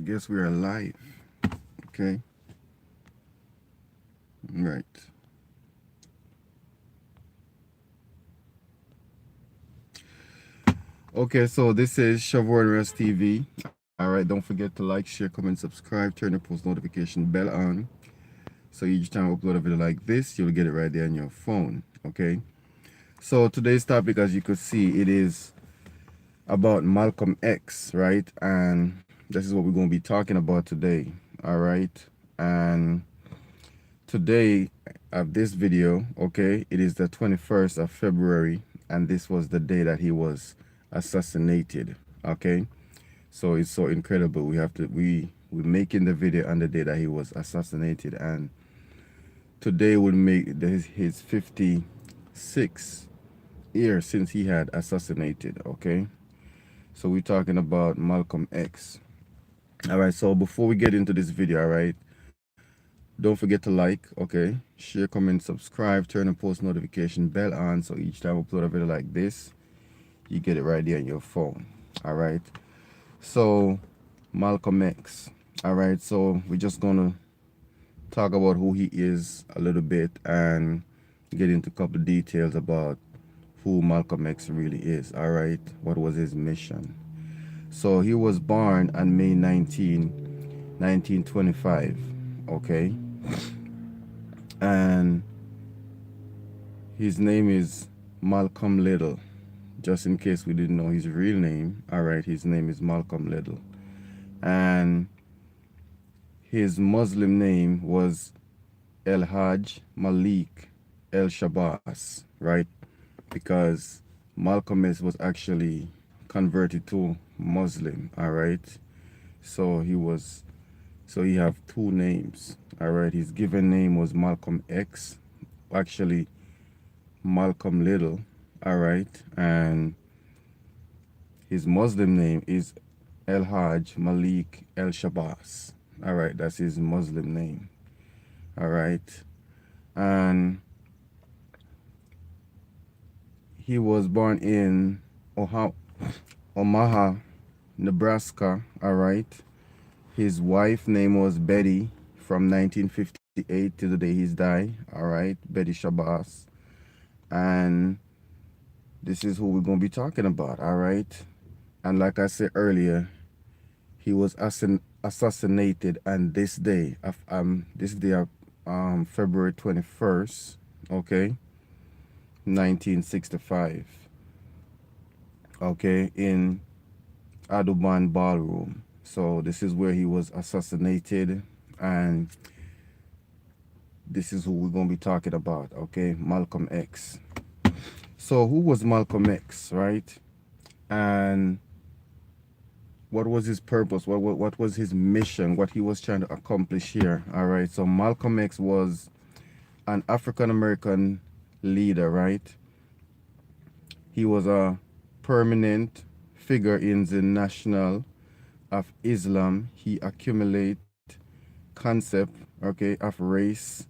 guess we are live. Okay. Right. Okay, so this is Shavor's TV. Alright, don't forget to like, share, comment, subscribe, turn the post notification bell on. So each time I upload a video like this, you'll get it right there on your phone. Okay. So today's topic, as you could see, it is about Malcolm X, right? And this is what we're going to be talking about today. Alright. And today of this video, okay, it is the 21st of February, and this was the day that he was assassinated. Okay, so it's so incredible. We're making the video on the day that he was assassinated, and today will make his 56 years since he had assassinated. Okay, so we're talking about Malcolm X. All right, so before we get into this video, all right, don't forget to like, okay, share, comment, subscribe, turn the post notification bell on, so each time I upload a video like this, you get it right there on your phone. All right, so Malcolm X. All right, so we're just gonna talk about who he is a little bit and get into a couple of details about who Malcolm X really is. All right, what was his mission? So he was born on May 19, 1925. Okay, and his name is Malcolm Little. Just in case we didn't know his real name, all right, his name is Malcolm Little. And his Muslim name was El Hajj Malik El Shabazz, right? Because Malcolm X was actually converted to Muslim, all right? So he have two names, all right? His given name was Malcolm X, actually Malcolm Little, all right? And his Muslim name is El Hajj Malik El Shabazz. All right, that's his Muslim name. All right. And he was born in Omaha, Nebraska. All right. His wife name was Betty from 1958 to the day he's died. All right, Betty Shabazz. And this is who we're going to be talking about. All right. And like I said earlier, he was assassinated on this day of February 21st, okay, 1965, okay, in Audubon Ballroom. So this is where he was assassinated, and this is who we're going to be talking about, okay, Malcolm X. So who was Malcolm X, right? And what was his purpose? What was his mission? What he was trying to accomplish here? All right. So Malcolm X was an African American leader, right? He was a permanent figure in the National of Islam. He accumulate concept, okay, of race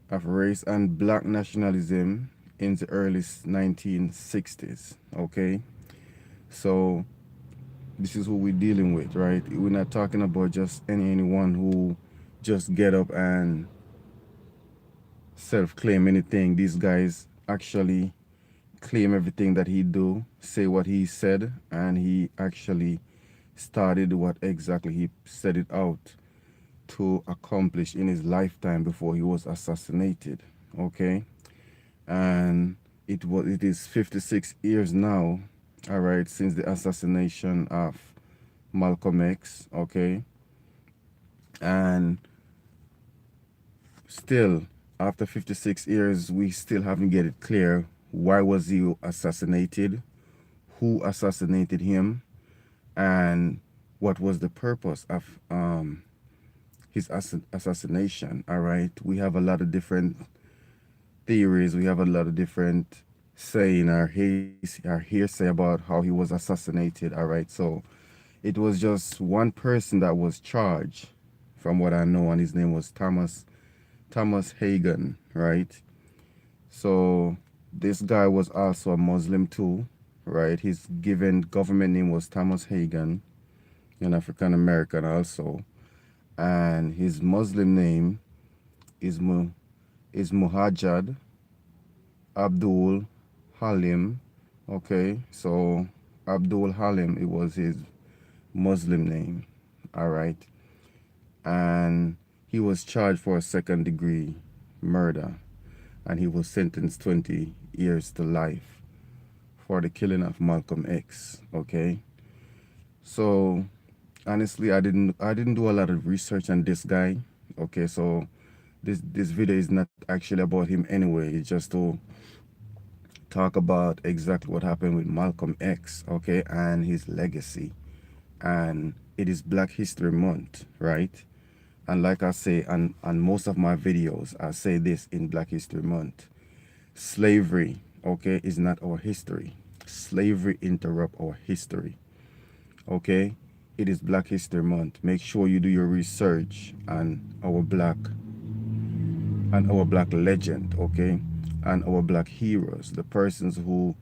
and black nationalism in the early 1960s. Okay. So this is who we're dealing with, right? We're not talking about just anyone who just get up and self-claim anything. These guys actually claim everything that he do, say what he said, and he actually started what exactly he set it out to accomplish in his lifetime before he was assassinated. Okay, and it is 56 years now, all right, since the assassination of Malcolm X. Okay, and still after 56 years we still haven't get it clear why was he assassinated, who assassinated him, and what was the purpose of his assassination. All right, we have a lot of different theories, we have a lot of different saying our hearsay about how he was assassinated. All right, so it was just one person that was charged from what I know, and his name was Thomas Hagen, right? So this guy was also a Muslim too, right? His given government name was Thomas Hagen, an African American also, and his Muslim name is Muhajjad Abdul Halim. Okay, so Abdul Halim, it was his Muslim name. All right, and he was charged for a second-degree murder, and he was sentenced 20 years to life for the killing of Malcolm X. Okay, so honestly, I didn't do a lot of research on this guy. Okay, so this video is not actually about him anyway. It's just to talk about exactly what happened with Malcolm X, okay, and his legacy. And it is Black History Month, right? And like I say on most of my videos, I say this in Black History Month. Slavery, okay, is not our history. Slavery interrupt our history, okay? It is Black History Month. Make sure you do your research on our black legend, okay? And our black heroes, the persons who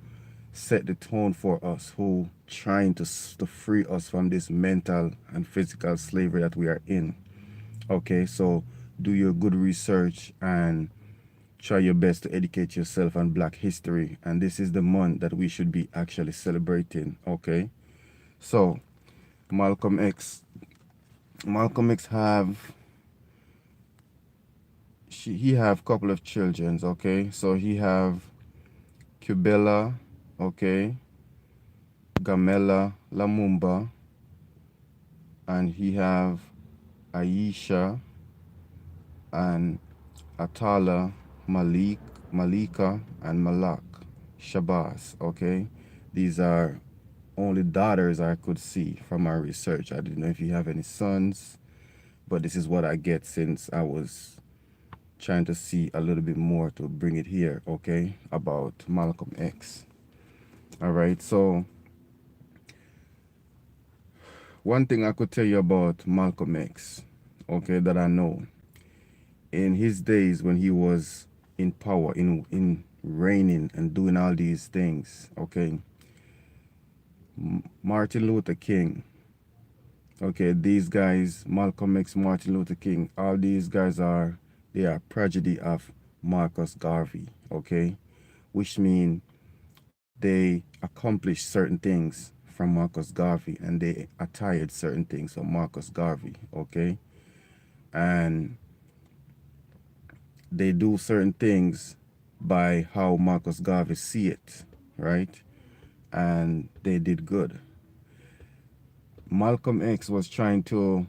set the tone for us, who trying to free us from this mental and physical slavery that we are in. Okay, so do your good research and try your best to educate yourself on black history. And this is the month that we should be actually celebrating. Okay, so Malcolm X have he have couple of children. Okay, so he have Kubela, okay, Gamela Lamumba, and he have Aisha and Atala Malika and Malak Shabazz. Okay, these are only daughters I could see from my research. I didn't know if you have any sons, but this is what I get since I was trying to see a little bit more to bring it here, okay, about Malcolm X. All right, so one thing I could tell you about Malcolm X, okay, that I know, in his days when he was in power, in reigning and doing all these things, okay, Martin Luther King, okay, these guys, Malcolm X, Martin Luther King, all these guys they are prodigy of Marcus Garvey, okay, which mean they accomplished certain things from Marcus Garvey and they attired certain things from Marcus Garvey, okay, and they do certain things by how Marcus Garvey see it, right, and they did good. Malcolm X was trying to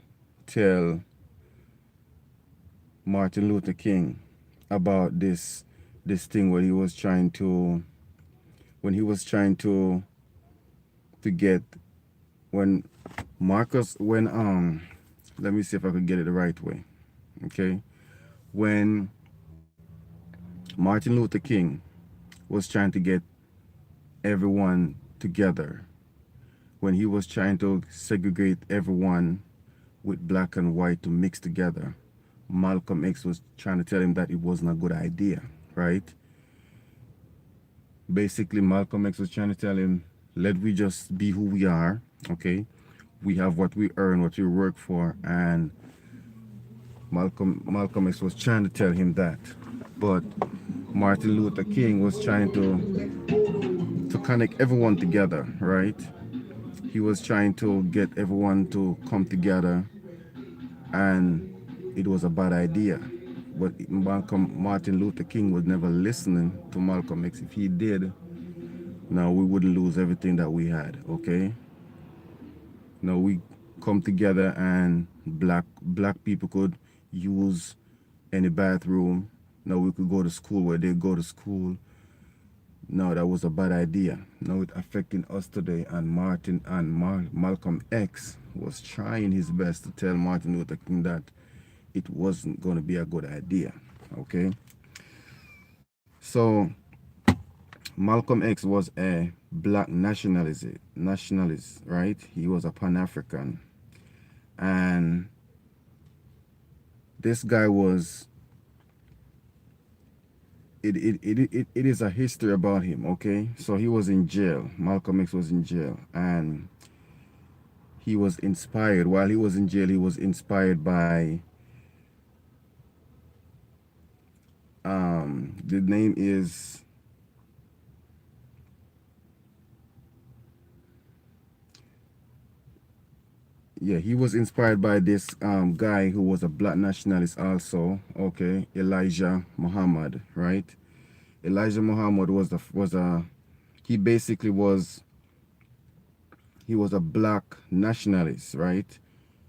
tell Martin Luther King about this thing where he was trying to get when let me see if I could get it the right way. Okay. When Martin Luther King was trying to get everyone together, when he was trying to segregate everyone with black and white to mix together, Malcolm X was trying to tell him that it wasn't a good idea, right? Basically, Malcolm X was trying to tell him, let we just be who we are, okay? We have what we earn, what we work for, and Malcolm X was trying to tell him that. But Martin Luther King was trying to connect everyone together, right? He was trying to get everyone to come together, and it was a bad idea. But Martin Luther King was never listening to Malcolm X. If he did, now we wouldn't lose everything that we had, okay? Now we come together and black people could use any bathroom. Now we could go to school where they go to school. No, that was a bad idea. Now it's affecting us today, and Malcolm X was trying his best to tell Martin Luther King that it wasn't going to be a good idea, okay? So Malcolm X was a black nationalist, right? He was a Pan-African. And this guy was, it is a history about him, okay? So he was in jail. Malcolm X was in jail. And he was inspired while he was in jail. He was inspired by the name is, yeah, he was inspired by this guy who was a black nationalist also, okay, Elijah Muhammad, right? Elijah Muhammad was a he basically was he was a black nationalist, right?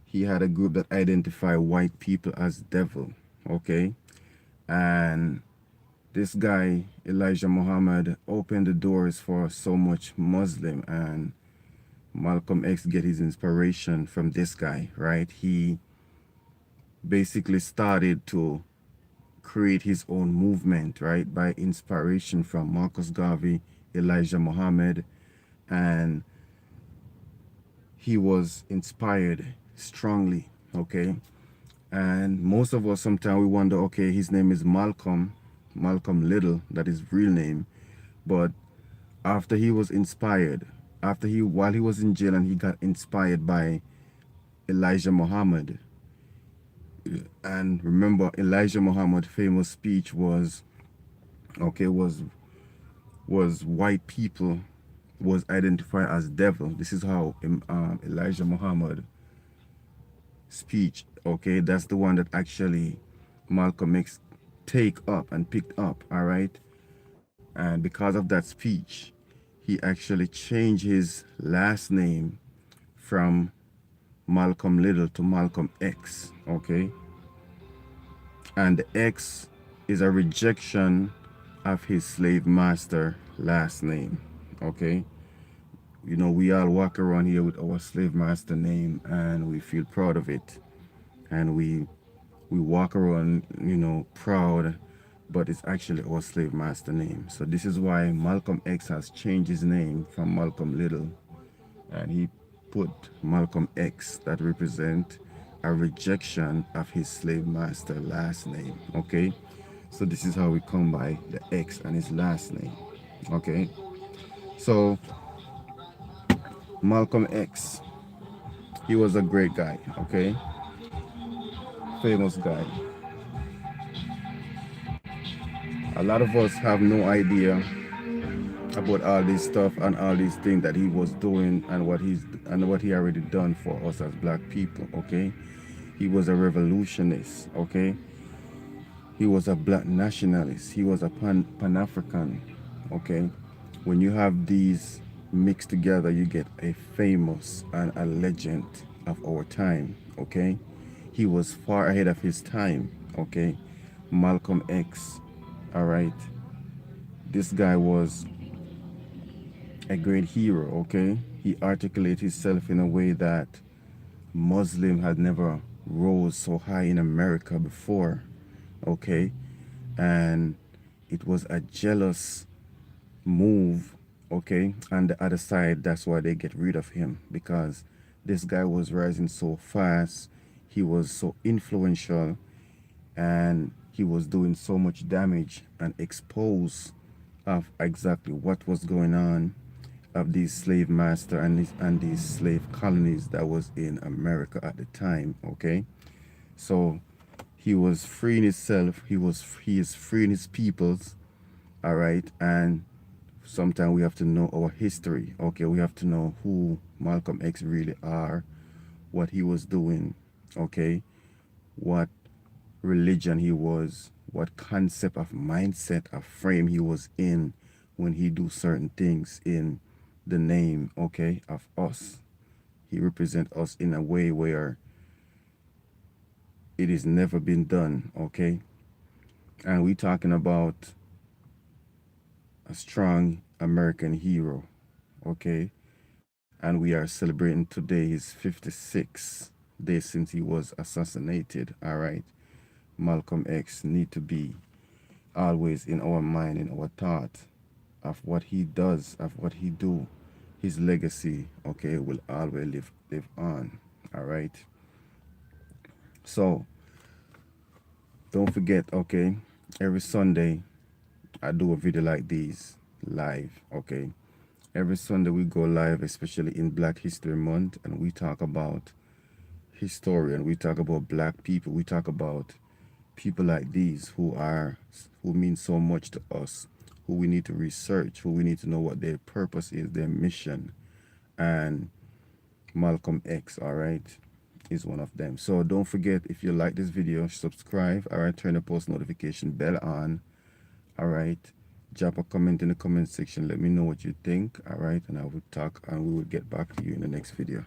He had a group that identified white people as devil, okay? And this guy, Elijah Muhammad, opened the doors for so much Muslim, and Malcolm X get his inspiration from this guy, right? He basically started to create his own movement, right? By inspiration from Marcus Garvey, Elijah Muhammad, and he was inspired strongly, okay? And most of us sometimes we wonder, okay, his name is Malcolm Little, that is real name. But after he was inspired, while he was in jail and he got inspired by Elijah Muhammad. And remember Elijah Muhammad's famous speech was, okay, was white people was identified as devil. This is how Elijah Muhammad speech, okay, that's the one that actually Malcolm X take up and picked up, all right? And because of that speech, he actually changed his last name from Malcolm Little to Malcolm X, okay? And the X is a rejection of his slave master last name, okay? You know, we all walk around here with our slave master name and we feel proud of it. And we walk around, you know, proud, but it's actually our slave master name. So this is why Malcolm X has changed his name from Malcolm Little, and he put Malcolm X, that represent a rejection of his slave master last name, okay? So this is how we come by the X and his last name, okay? So Malcolm X, he was a great guy, okay? Famous guy. A lot of us have no idea about all this stuff and all these things that he was doing and what he already done for us as black people, okay? He was a revolutionist, okay? He was a black nationalist. He was a pan-African, okay? When you have these mixed together, you get a famous and a legend of our time, okay? He was far ahead of his time, okay? Malcolm X, all right? This guy was a great hero, okay? He articulated himself in a way that Muslim had never rose so high in America before, okay? And it was a jealous move, okay? On the other side, that's why they get rid of him, because this guy was rising so fast, he was so influential, and he was doing so much damage and expose of exactly what was going on of these slave master and these slave colonies that was in America at the time, okay? So he was freeing himself, he is freeing his peoples, all right? And sometimes we have to know our history, okay? We have to know who Malcolm X really are, what he was doing, okay? What religion he was, what concept of mindset of frame he was in when he do certain things in the name, okay, of us. He represent us in a way where it has never been done, okay? And we talking about a strong American hero, okay? And we are celebrating today his 56th day since he was assassinated, all right? Malcolm X need to be always in our mind, in our thought of what he does, of what he do. His legacy, okay, will always live on, all right? So don't forget, okay, every Sunday I do a video like these live, okay? Every Sunday we go live, especially in Black History Month, and we talk about history, and we talk about black people. We talk about people like these who mean so much to us, who we need to research, who we need to know what their purpose is, their mission. And Malcolm X, all right, is one of them. So don't forget, if you like this video, subscribe, all right, turn the post notification bell on, all right, drop a comment in the comment section, let me know what you think, all right, and I will talk and we will get back to you in the next video.